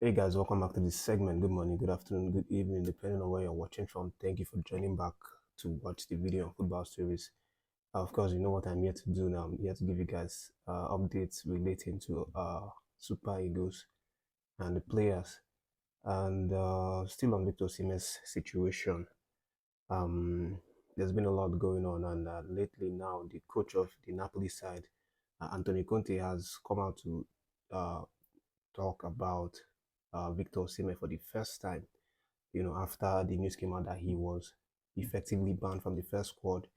Hey guys, welcome back to this segment. Good morning, good afternoon, good evening, depending on where you're watching from. Thank you for joining back to watch the video on football stories. Of course, you know what I'm here to do now. I'm here to give you guys updates relating to Super Eagles and the players, and still on Victor Osimhen's situation. There's been a lot going on, and lately now the coach of the Napoli side, Antonio Conte, has come out to uh, talk about Victor Osimhen for the first time. After the news came out that he was effectively banned from the first squad.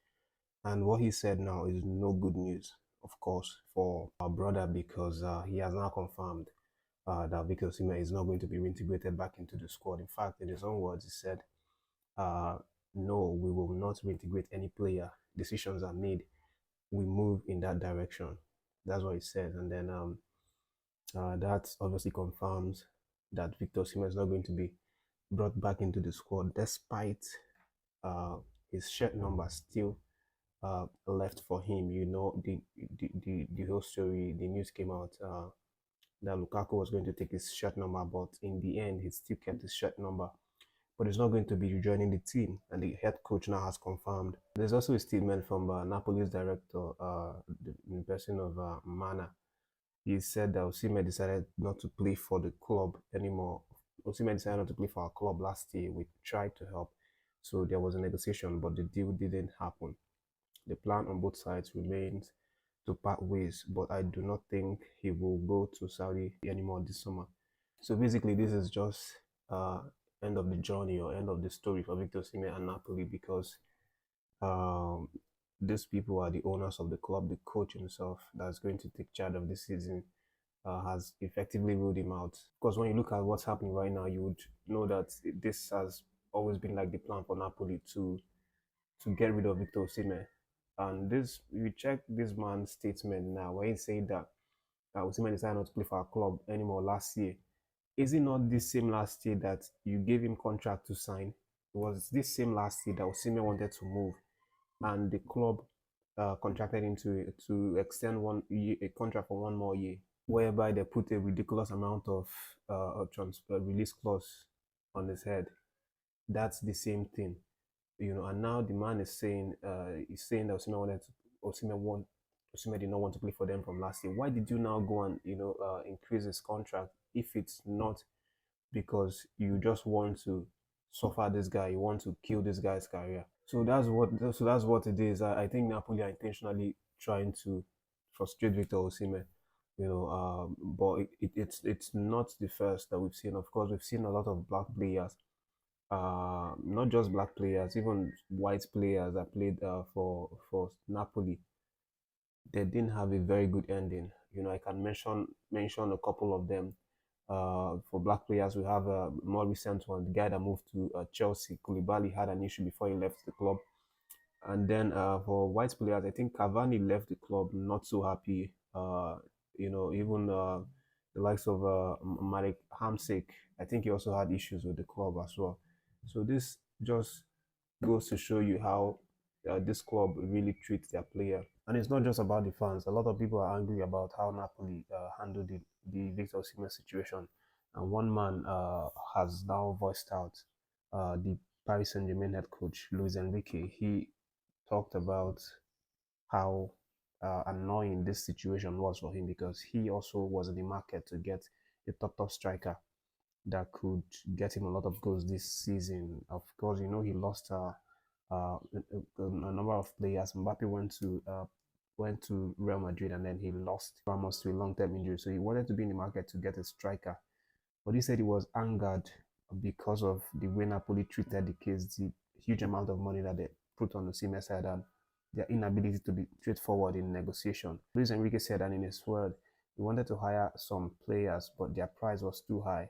And what he said now is no good news, of course, for our brother because he has now confirmed that Victor Osimhen is not going to be reintegrated back into the squad. In fact, in his own words, he said, uh, no, we will not reintegrate any player. Decisions are made. We move in that direction. That's what he said. And then that obviously confirms that Victor Osimhen is not going to be brought back into the squad, despite uh, his shirt number still left for him. The whole story, the news came out that Lukaku was going to take his shirt number, but in the end, he still kept his shirt number. But he's not going to be rejoining the team, and the head coach now has confirmed. There's also a statement from Napoli's director, in person of Mana. He said that Osimhen decided not to play for the club anymore. Osimhen decided not to play for our club last year. We tried to help, so there was a negotiation, but the deal didn't happen. The plan on both sides remains to part ways, but I do not think he will go to Saudi anymore this summer. So basically, this is just uh, end of the journey or end of the story for Victor Osimhen and Napoli because um, these people are the owners of the club. The coach himself that's going to take charge of this season has effectively ruled him out. Because when you look at what's happening right now, you would know that this has always been like the plan for Napoli to get rid of Victor Osimhen. And this, you check this man's statement now, when he said that Osimhen decided not to play for our club anymore last year. Is it not this same last year that you gave him contract to sign? It was this same last year that Osimhen wanted to move, and the club contracted him to extend a contract for one more year, whereby they put a ridiculous amount of release clause on his head. That's the same thing, And now the man is saying that Osimhen did not want to play for them from last year. Why did you now go and increase his contract if it's not because you just want to suffer this guy, you want to kill this guy's career? So that's what it is. I think Napoli are intentionally trying to frustrate Victor Osimhen, but it's not the first that we've seen. Of course, we've seen a lot of black players, not just black players, even white players that played for Napoli. They didn't have a very good ending. I can mention a couple of them. For black players, we have a more recent one. The guy that moved to Chelsea, Koulibaly, had an issue before he left the club. And then for white players, I think Cavani left the club not so happy. Even the likes of Marek Hamsik, I think he also had issues with the club as well. So this just goes to show you how this club really treats their player. And it's not just about the fans. A lot of people are angry about how Napoli handled the Victor Osimhen situation. And one man has now voiced out, the Paris Saint-Germain head coach, Luis Enrique. He talked about how annoying this situation was for him because he also was in the market to get a top striker that could get him a lot of goals this season. Of course, he lost a number of players. Mbappe went to Real Madrid, and then he lost Ramos to a long-term injury. So he wanted to be in the market to get a striker, but he said he was angered because of the way Napoli treated the case, the huge amount of money that they put on the Osimhen side, and their inability to be straightforward in negotiation. Luis Enrique said that in his word, he wanted to hire some players, but their price was too high.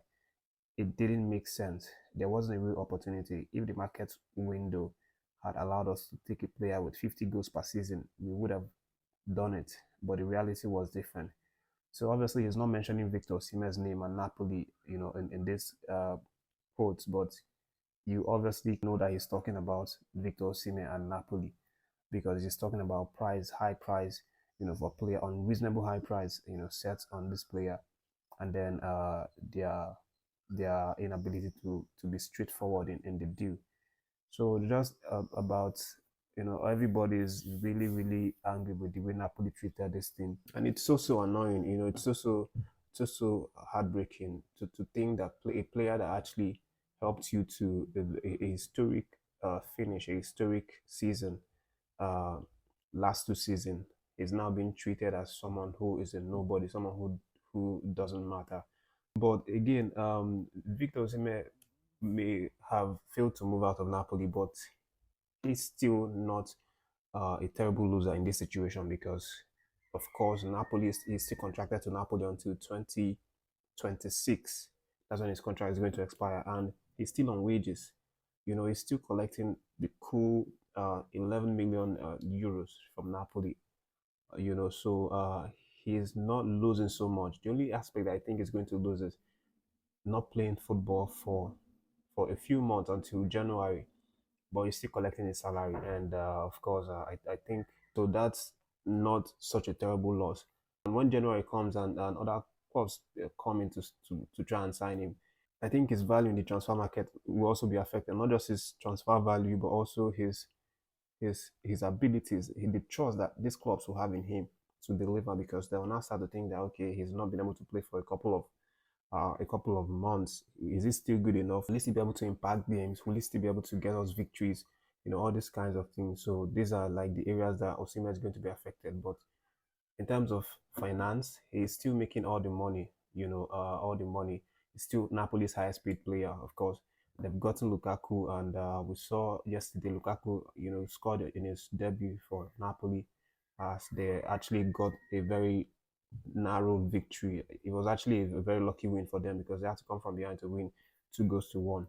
It didn't make sense. There wasn't a real opportunity. If the market window had allowed us to take a player with 50 goals per season, we would have done it. But the reality was different. So obviously, he's not mentioning Victor Osimhen's name and Napoli, in this quotes, but you obviously know that he's talking about Victor Osimhen and Napoli because he's talking about price, high price, for player, unreasonable high price, set on this player, and then their their inability to be straightforward in the deal. So just about, everybody is really really angry with the way Napoli treated this team, and it's so annoying. It's so heartbreaking to think that a player that actually helped you to a historic finish, a historic season, uh, last two seasons, is now being treated as someone who is a nobody, someone who doesn't matter. But again, Victor Osimhen may have failed to move out of Napoli, but he's still not a terrible loser in this situation because, of course, Napoli is still contracted to Napoli until 2026. That's when his contract is going to expire, and he's still on wages. He's still collecting the cool 11 million euros from Napoli. So he's not losing so much. The only aspect I think is going to lose is not playing football for a few months until January, but he's still collecting his salary. And of course, I think so. That's not such a terrible loss. And when January comes and other clubs come in to try and sign him, I think his value in the transfer market will also be affected. Not just his transfer value, but also his abilities, the trust that these clubs will have in him to deliver, because they will now start to think that okay, he's not been able to play for a couple of months. Is he still good enough? Will he still be able to impact games? Will he still be able to get us victories? All these kinds of things. So these are like the areas that Osimhen is going to be affected. But in terms of finance, he's still making all the money. All the money. He's still Napoli's highest paid player, of course. They've gotten Lukaku, and we saw yesterday Lukaku, scored in his debut for Napoli, as they actually got a very narrow victory. It was actually a very lucky win for them because they had to come from behind to win 2 goals to 1.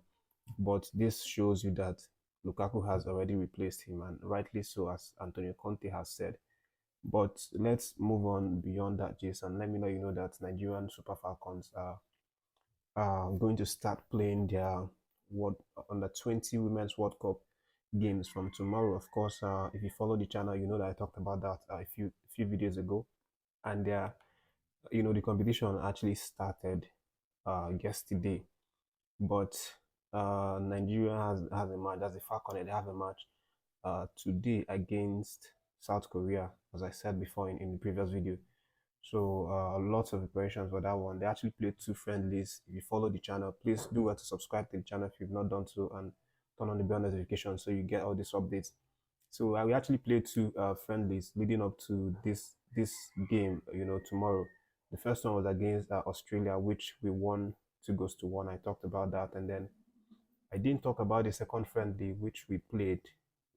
But this shows you that Lukaku has already replaced him, and rightly so, as Antonio Conte has said. But let's move on beyond that, Jason. Let me know, that Nigerian Super Falcons are going to start playing their what under 20 Women's World Cup games from tomorrow. Of course, if you follow the channel, you know that I talked about that a few videos ago, and the competition actually started yesterday, but Nigeria has a match. That's the Falconet. They have a match today against South Korea, as I said before in the previous video. So lots of preparations for that one. They actually played 2 friendlies. If you follow the channel, please do well to subscribe to the channel if you've not done so, and turn on the bell notification so you get all these updates. So we actually played 2 friendlies leading up to this game. Tomorrow. The first one was against Australia, which we won 2 goals to 1. I talked about that, and then I didn't talk about the second friendly, which we played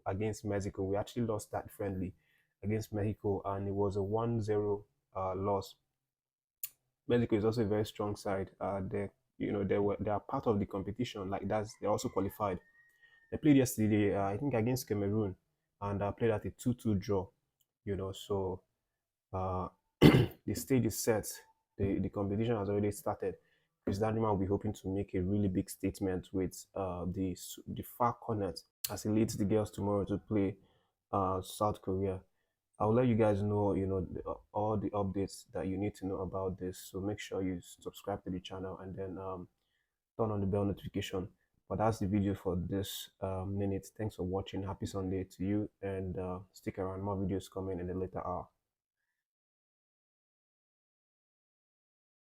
against Mexico. We actually lost that friendly against Mexico, and it was a 1-0 loss. Mexico is also a very strong side. They are part of the competition. Like they also qualified. They played yesterday, I think, against Cameroon, and played at a 2-2 draw. So uh, the stage is set. The competition has already started. Chris Daniel will be hoping to make a really big statement with the Falconets as he leads the girls tomorrow to play South Korea. I'll let you guys know, all the updates that you need to know about this. So make sure you subscribe to the channel, and then turn on the bell notification. But that's the video for this minute. Thanks for watching. Happy Sunday to you, and stick around. More videos coming in the later hour.